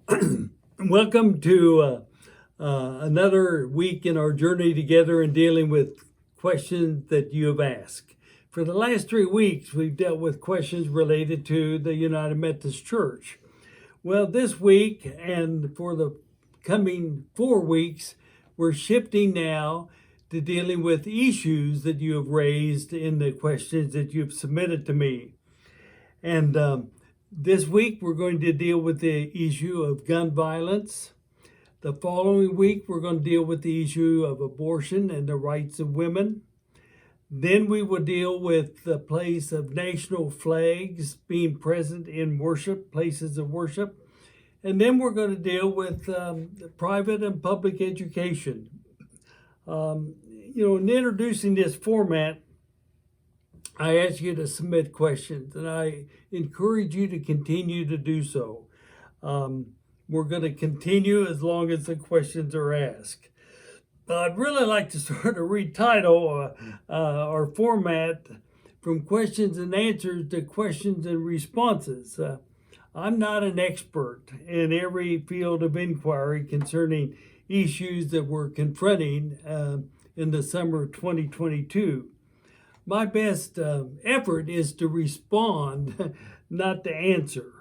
Welcome to another week in our journey together in dealing with questions that you have asked. For the last 3 weeks, we've dealt with questions related to the United Methodist Church. Well, this week and for the coming 4 weeks, we're shifting now to dealing with issues that you have raised in the questions that you've submitted to me. And this week, we're going to deal with the issue of gun violence. The following week, we're going to deal with the issue of abortion and the rights of women. Then we will deal with the place of national flags being present in worship, places of worship. And then we're going to deal with private and public education. In introducing this format, I ask you to submit questions, and I encourage you to continue to do so. We're going to continue as long as the questions are asked. I'd really like to sort of retitle our format from questions and answers to questions and responses. I'm not an expert in every field of inquiry concerning issues that we're confronting in the summer of 2022. My best effort is to respond, not to answer.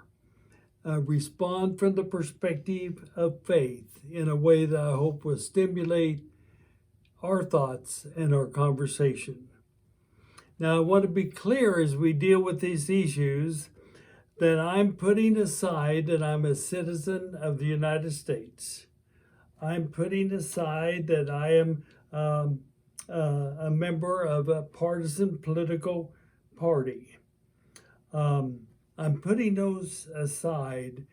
Respond from the perspective of faith in a way that I hope will stimulate our thoughts and our conversation. Now, I want to be clear as we deal with these issues that I'm putting aside that I'm a citizen of the United States. I'm putting aside that I am a member of a partisan political party. I'm putting those aside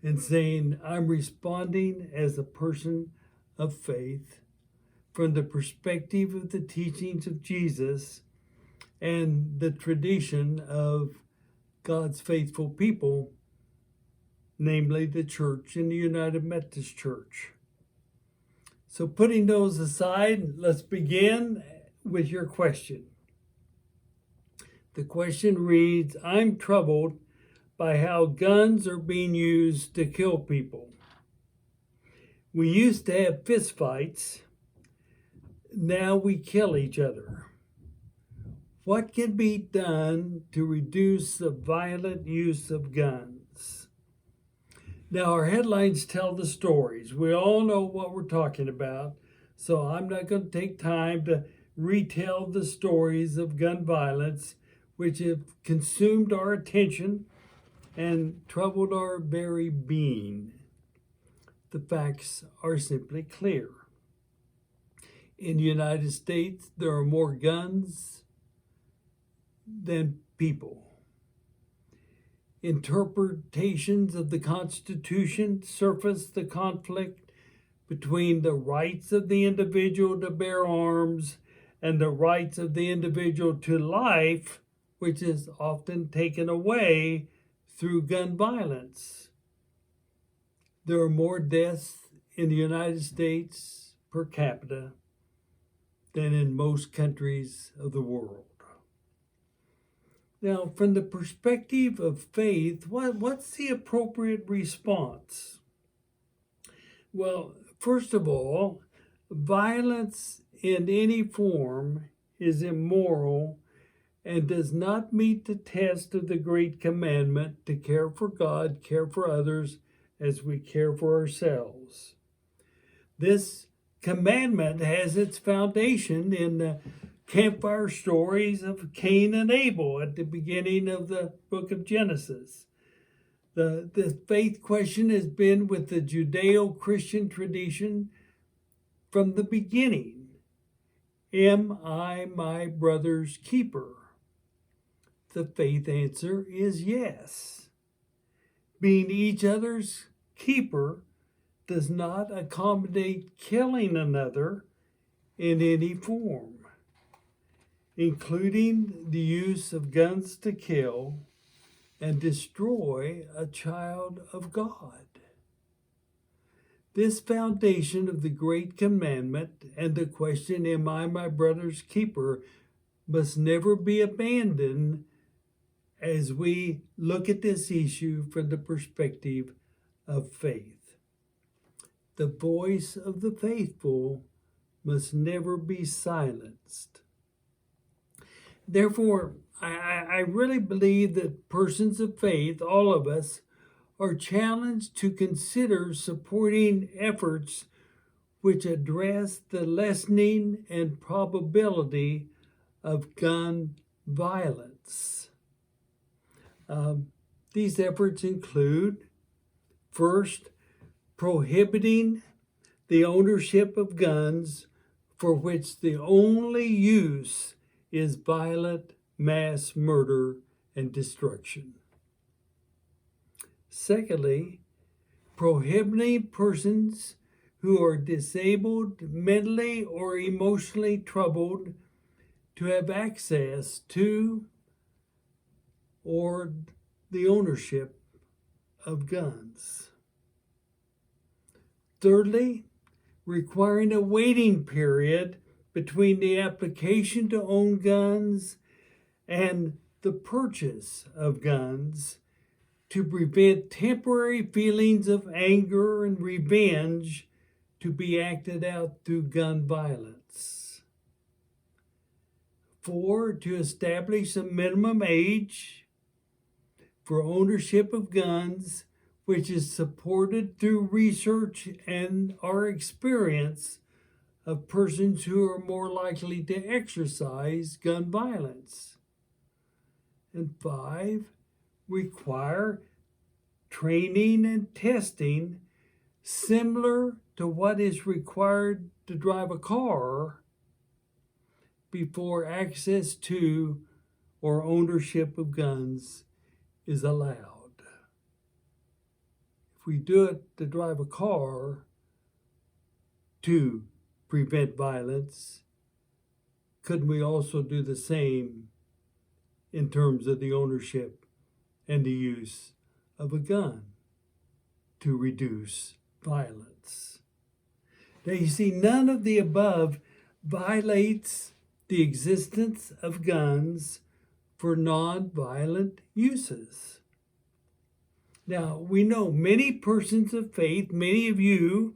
and saying I'm responding as a person of faith from the perspective of the teachings of Jesus and the tradition of God's faithful people, namely the church and the United Methodist Church. So putting those aside, let's begin with your question. The question reads, I'm troubled by how guns are being used to kill people. We used to have fistfights. Now we kill each other. What can be done to reduce the violent use of guns? Now, our headlines tell the stories. We all know what we're talking about, so I'm not going to take time to retell the stories of gun violence, which have consumed our attention and troubled our very being. The facts are simply clear. In the United States, there are more guns than people. Interpretations of the Constitution surface the conflict between the rights of the individual to bear arms and the rights of the individual to life, which is often taken away through gun violence. There are more deaths in the United States per capita than in most countries of the world. Now, from the perspective of faith, what's the appropriate response? Well, first of all, violence in any form is immoral and does not meet the test of the great commandment to care for God, care for others as we care for ourselves. This commandment has its foundation in the campfire stories of Cain and Abel at the beginning of the book of Genesis. The faith question has been with the Judeo-Christian tradition from the beginning. Am I my brother's keeper? The faith answer is yes. Being each other's keeper does not accommodate killing another in any form, including the use of guns to kill and destroy a child of God. This foundation of the great commandment and the question, am I my brother's keeper, must never be abandoned as we look at this issue from the perspective of faith. the voice of the faithful must never be silenced. Therefore, I really believe that persons of faith, all of us, are challenged to consider supporting efforts which address the lessening and probability of gun violence. These efforts include, first, prohibiting the ownership of guns for which the only use is violent mass murder and destruction. Secondly, prohibiting persons who are disabled, mentally or emotionally troubled to have access to or the ownership of guns. Thirdly, requiring a waiting period between the application to own guns and the purchase of guns to prevent temporary feelings of anger and revenge to be acted out through gun violence. 4, to establish a minimum age for ownership of guns, which is supported through research and our experience of persons who are more likely to exercise gun violence. And 5, require training and testing similar to what is required to drive a car before access to or ownership of guns is allowed. If we do it to drive a car to prevent violence, couldn't we also do the same in terms of the ownership and the use of a gun to reduce violence? Now you see, none of the above violates the existence of guns for non-violent uses. Now, we know many persons of faith, many of you,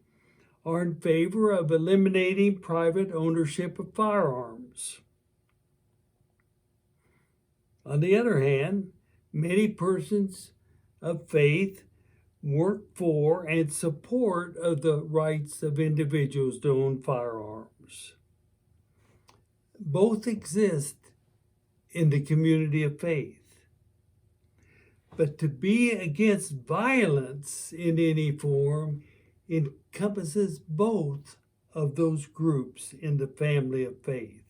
are in favor of eliminating private ownership of firearms. On the other hand, many persons of faith work for and support of the rights of individuals to own firearms. Both exist in the community of faith. But to be against violence in any form encompasses both of those groups in the family of faith.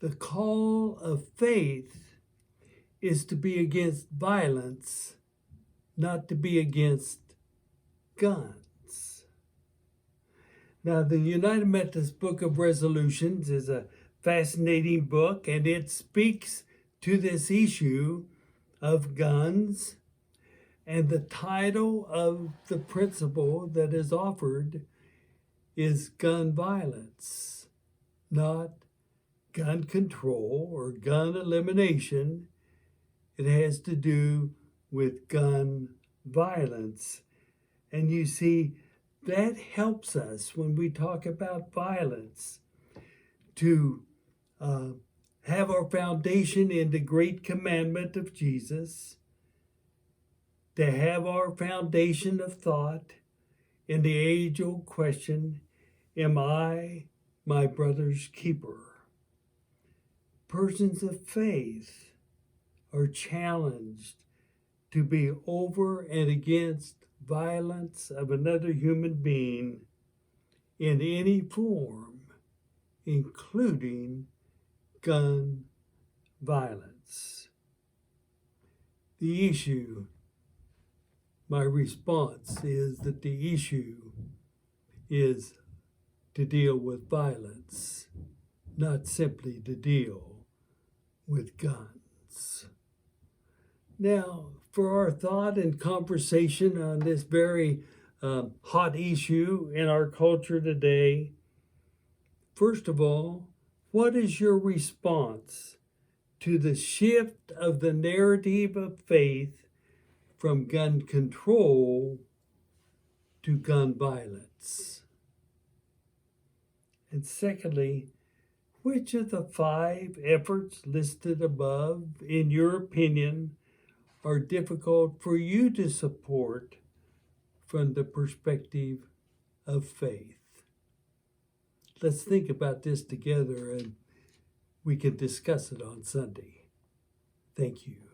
The call of faith is to be against violence, not to be against guns. Now, the United Methodist Book of Resolutions is a fascinating book, and it speaks to this issue of guns, and the title of the principle that is offered is gun violence, not gun control or gun elimination. It has to do with gun violence. And you see, that helps us when we talk about violence to have our foundation in the great commandment of Jesus, to have our foundation of thought in the age-old question, am I my brother's keeper? Persons of faith are challenged to be over and against violence of another human being in any form, including gun violence. The issue, my response is that the issue is to deal with violence, not simply to deal with guns. Now, for our thought and conversation on this very hot issue in our culture today, first of all, what is your response to the shift of the narrative of faith from gun control to gun violence? And secondly, which of the 5 efforts listed above, in your opinion, are difficult for you to support from the perspective of faith? Let's think about this together, and we can discuss it on Sunday. Thank you.